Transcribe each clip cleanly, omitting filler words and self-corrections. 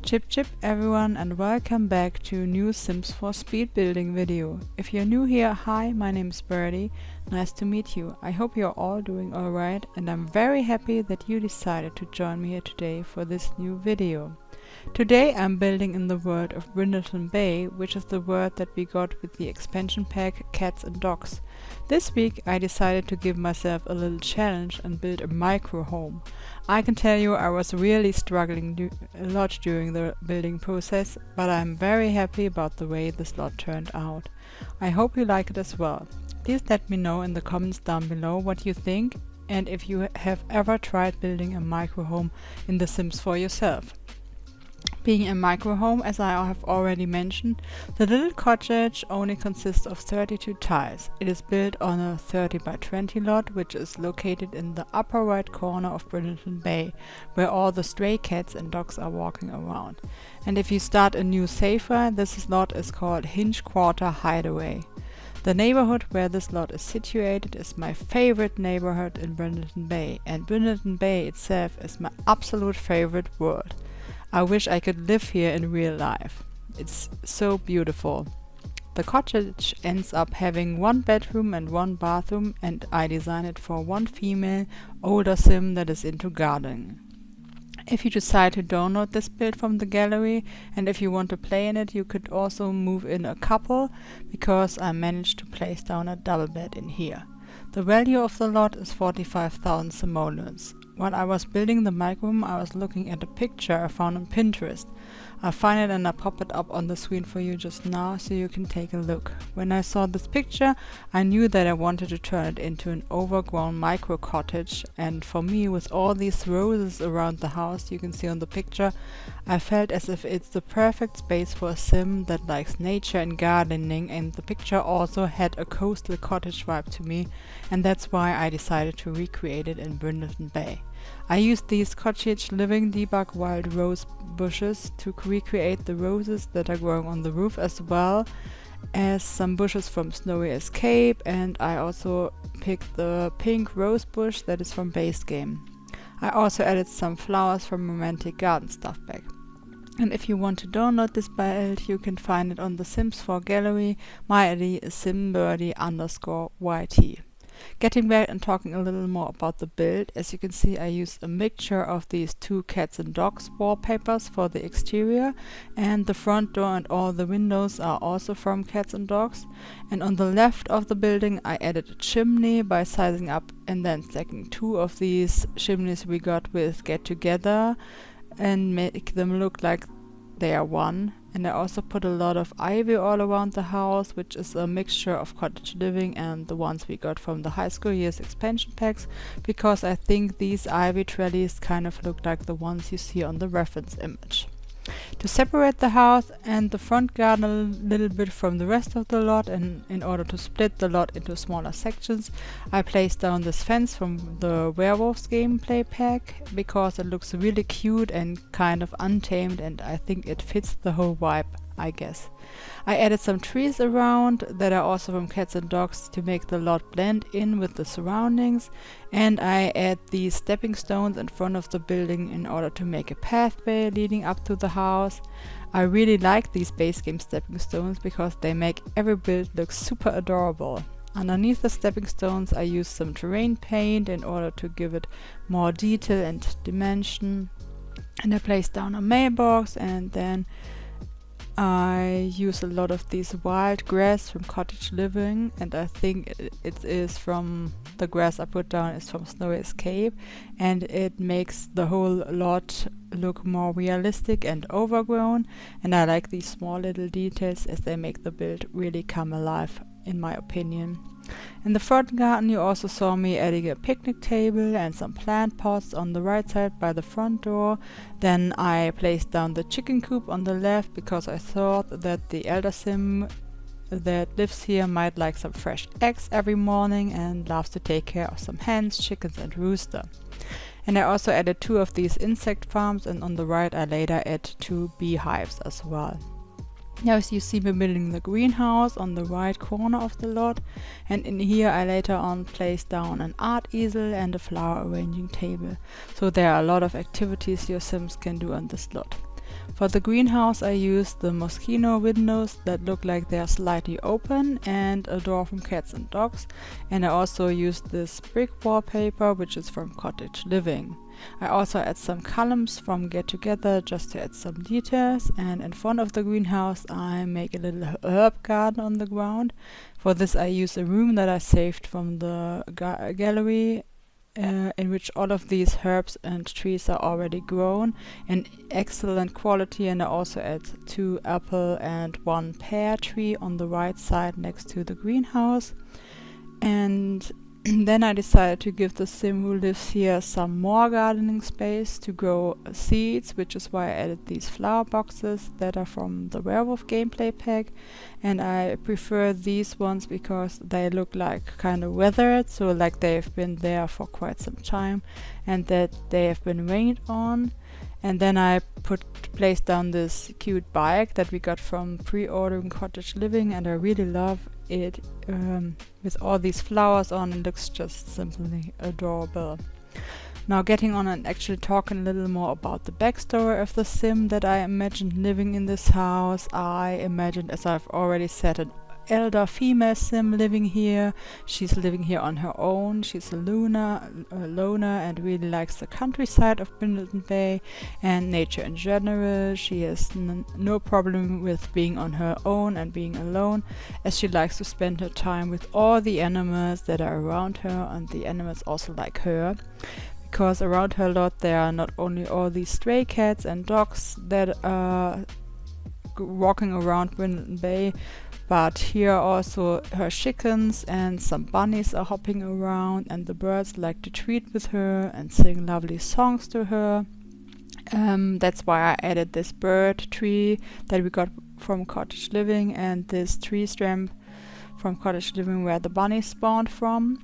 Chip chip everyone and welcome back to a new Sims 4 speed building video. If you're new here, hi, my name is Birdie. Nice to meet you. I hope you're all doing alright and I'm very happy that you decided to join me here today for this new video. Today I'm building in the world of Brindelton Bay, which is the world that we got with the expansion pack Cats and Dogs. This week I decided to give myself a little challenge and build a micro home. I can tell you I was really struggling a lot during the building process, but I'm very happy about the way this lot turned out. I hope you like it as well. Please let me know in the comments down below what you think and if you have ever tried building a micro home in The Sims 4 yourself. Being a micro home, as I have already mentioned, the little cottage only consists of 32 tiles. It is built on a 30 by 20 lot, which is located in the upper right corner of Brindelton Bay, where all the stray cats and dogs are walking around. And if you start a new safer, this lot is called Hindquarter Hideaway. The neighborhood where this lot is situated is my favorite neighborhood in Brindelton Bay, and Brindelton Bay itself is my absolute favorite world. I wish I could live here in real life. It's so beautiful. The cottage ends up having one bedroom and one bathroom, and I designed it for one female, older sim that is into gardening. If you decide to download this build from the gallery and if you want to play in it, you could also move in a couple, because I managed to place down a double bed in here. The value of the lot is 45,000 simoleons. While I was building the microhome, I was looking at a picture I found on Pinterest. I'll find it and I'll pop it up on the screen for you just now so you can take a look. When I saw this picture, I knew that I wanted to turn it into an overgrown micro cottage, and for me, with all these roses around the house you can see on the picture, I felt as if it's the perfect space for a sim that likes nature and gardening, and the picture also had a coastal cottage vibe to me, and that's why I decided to recreate it in Brindelton Bay. I used these cottage living debug wild rose bushes to recreate the roses that are growing on the roof, as well as some bushes from Snowy Escape, and I also picked the pink rose bush that is from base game. I also added some flowers from Romantic Garden Stuff Pack. And if you want to download this build, you can find it on the Sims 4 gallery. My ID is simbirdie_YT. Getting back and talking a little more about the build, as you can see I used a mixture of these two cats and dogs wallpapers for the exterior, and the front door and all the windows are also from cats and dogs. And on the left of the building I added a chimney by sizing up and then stacking two of these chimneys we got with Get Together and make them look like they are one. And I also put a lot of ivy all around the house, which is a mixture of cottage living and the ones we got from the Highschool year's expansion packs, because I think these ivy trellis kind of look like the ones you see on the reference image. To separate the house and the front garden a little bit from the rest of the lot, and in order to split the lot into smaller sections, I placed down this fence from the Werewolves gameplay pack, because it looks really cute and kind of untamed, and I think it fits the whole vibe, I guess. I added some trees around that are also from cats and dogs to make the lot blend in with the surroundings, and I add these stepping stones in front of the building in order to make a pathway leading up to the house. I really like these base game stepping stones because they make every build look super adorable. Underneath the stepping stones I used some terrain paint in order to give it more detail and dimension, and I placed down a mailbox, and then I use a lot of these wild grass from Cottage Living, and I think it is from the grass I put down is from Snowy Escape, and it makes the whole lot look more realistic and overgrown, and I like these small little details as they make the build really come alive, in my opinion. In the front garden you also saw me adding a picnic table and some plant pots on the right side by the front door. Then I placed down the chicken coop on the left, because I thought that the elder sim that lives here might like some fresh eggs every morning and loves to take care of some hens, chickens and rooster. And I also added two of these insect farms, and on the right I later added two beehives as well. Now you see me building the greenhouse on the right corner of the lot, and in here I later on placed down an art easel and a flower arranging table. So there are a lot of activities your Sims can do on this lot. For the greenhouse I used the Mischino windows that look like they're slightly open and a door from cats and dogs, and I also used this brick wallpaper which is from Cottage Living. I also add some columns from Get Together just to add some details, and in front of the greenhouse I make a little herb garden on the ground. For this I use a room that I saved from the gallery in which all of these herbs and trees are already grown in excellent quality, and I also add 2 apple and 1 pear tree on the right side next to the greenhouse. And then I decided to give the sim who lives here some more gardening space to grow seeds, which is why I added these flower boxes that are from the Werewolf gameplay pack. And I prefer these ones because they look like kind of weathered, so like they've been there for quite some time and that they have been rained on. And then I placed down this cute bike that we got from pre-ordering Cottage Living, and I really love it with all these flowers on. It looks just simply adorable. Now getting on and actually talking a little more about the backstory of the sim that I imagined living in this house. I imagined, as I've already said, an elder female sim living here. She's living here on her own. She's a loner and really likes the countryside of Brindelton Bay and nature in general. She has no problem with being on her own and being alone, as she likes to spend her time with all the animals that are around her, and the animals also like her. Because around her lot there are not only all these stray cats and dogs that are walking around Brindelton Bay, but here also her chickens and some bunnies are hopping around, and the birds like to treat with her and sing lovely songs to her. That's why I added this bird tree that we got from Cottage Living and this tree stamp from Cottage Living where the bunnies spawned from.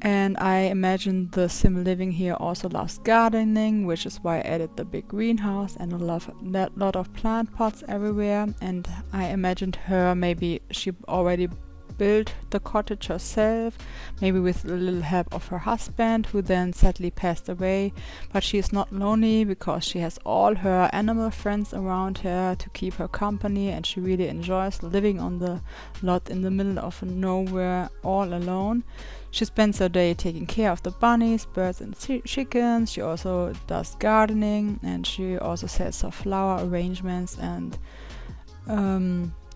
And I imagined the sim living here also loves gardening, which is why I added the big greenhouse and a lot of plant pots everywhere. And I imagined her, maybe she already built the cottage herself, maybe with a little help of her husband, who then sadly passed away. But she is not lonely because she has all her animal friends around her to keep her company, and she really enjoys living on the lot in the middle of nowhere all alone. She spends her day taking care of the bunnies, birds and chickens. She also does gardening, and she also sells her flower arrangements and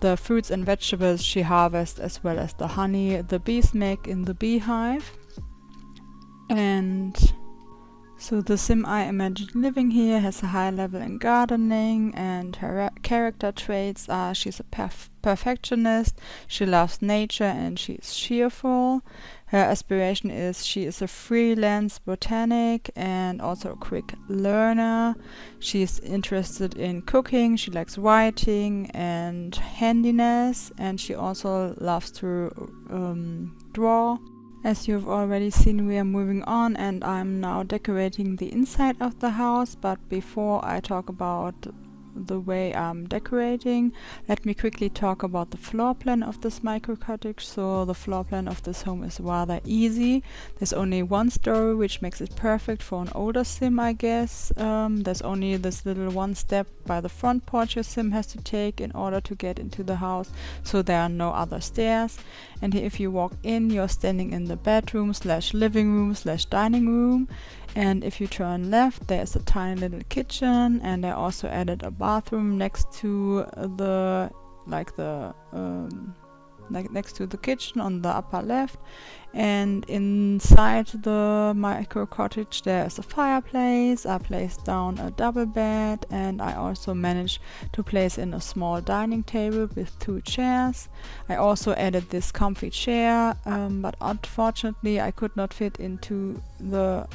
the fruits and vegetables she harvests, as well as the honey the bees make in the beehive. And so the sim I imagined living here has a high level in gardening, and her character traits are she's a perfectionist, she loves nature, and she's cheerful. Her aspiration is she is a freelance botanic and also a quick learner. She's interested in cooking, she likes writing and handiness, and she also loves to draw. As you've already seen, we are moving on, and I'm now decorating the inside of the house. But before I talk about the way I'm decorating, let me quickly talk about the floor plan of this micro cottage. So the floor plan of this home is rather easy. There's only one story, which makes it perfect for an older sim, I guess. There's only this little one step by the front porch your sim has to take in order to get into the house, so there are no other stairs. And if you walk in, you're standing in the bedroom / living room / dining room. And if you turn left, there's a tiny little kitchen, and I also added a bathroom next to the next to the kitchen on the upper left. And inside the micro cottage there is a fireplace. I placed down a double bed, and I also managed to place in a small dining table with 2 chairs. I also added this comfy chair, but unfortunately I could not fit into the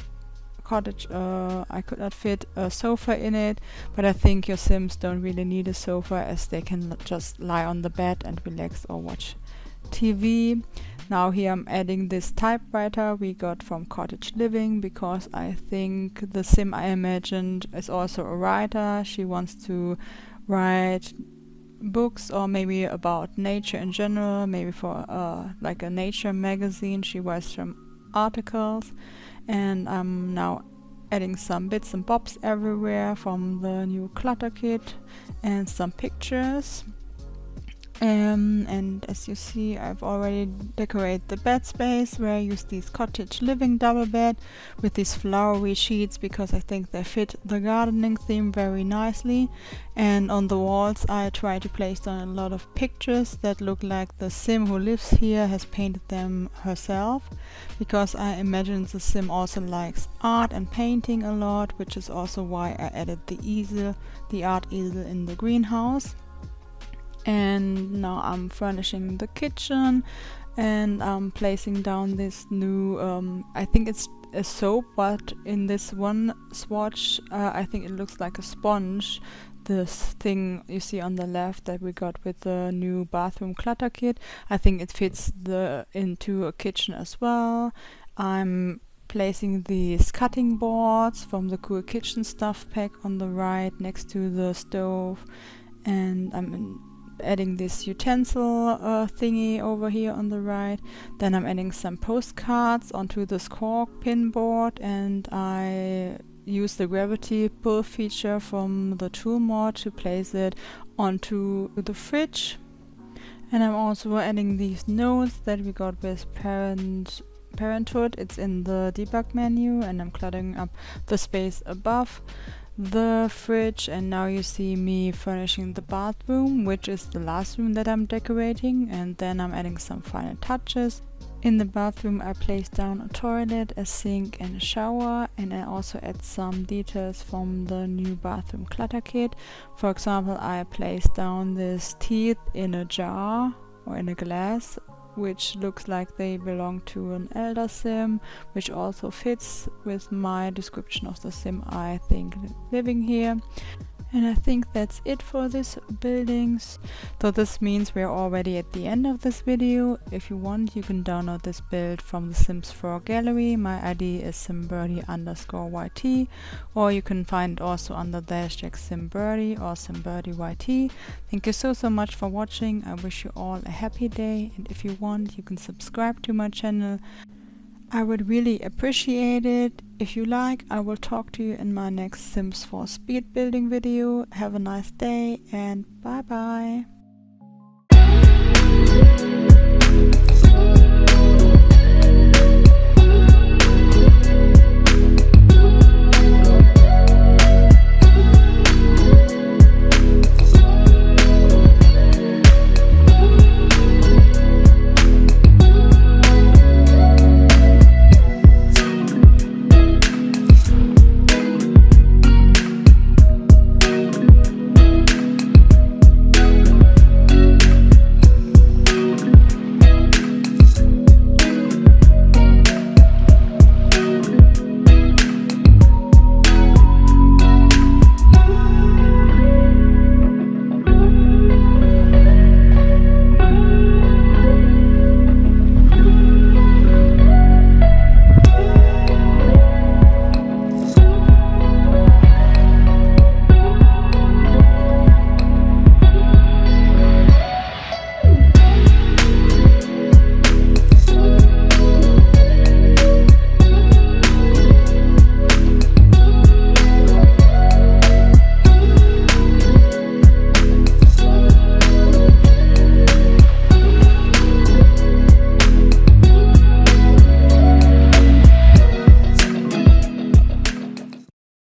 cottage. I could not fit a sofa in it, but I think your sims don't really need a sofa, as they can just lie on the bed and relax or watch TV. Now here I'm adding this typewriter we got from Cottage Living, because I think the sim I imagined is also a writer. She wants to write books, or maybe about nature in general, maybe for like a nature magazine. She writes some articles, and I'm now adding some bits and bobs everywhere from the new Clutter kit and some pictures. And as you see, I've already decorated the bed space where I use these Cottage living double bed with these flowery sheets because I think they fit the gardening theme very nicely. And on the walls I try to place down a lot of pictures that look like the sim who lives here has painted them herself, because I imagine the sim also likes art and painting a lot, which is also why I added the art easel in the greenhouse. And now I'm furnishing the kitchen, and I'm placing down this new I think it's a soap, but in this one swatch I think it looks like a sponge, this thing you see on the left that we got with the new bathroom clutter kit. I think it fits into a kitchen as well. I'm placing these cutting boards from the Cool Kitchen stuff pack on the right next to the stove, and I'm adding this utensil thingy over here on the right. Then I'm adding some postcards onto this cork pin board, and I use the gravity pull feature from the tool mod to place it onto the fridge. And I'm also adding these notes that we got with Parenthood. It's in the debug menu, and I'm cluttering up the space above the fridge. And now you see me furnishing the bathroom, which is the last room that I'm decorating, and then I'm adding some final touches. In the bathroom I place down a toilet, a sink and a shower, and I also add some details from the new bathroom clutter kit. For example, I place down these teeth in a jar or in a glass, which looks like they belong to an elder sim, which also fits with my description of the sim I think living here. And I think that's it for this buildings. So this means we're already at the end of this video. If you want, you can download this build from the Sims 4 gallery. My ID is simbirdie_yt, or you can find it also under the hashtag simbirdie or simbirdie_yt. Thank you so much for watching. I wish you all a happy day, and if you want, you can subscribe to my channel. I would really appreciate it. If you like, I will talk to you in my next Sims 4 speed building video. Have a nice day, and bye bye.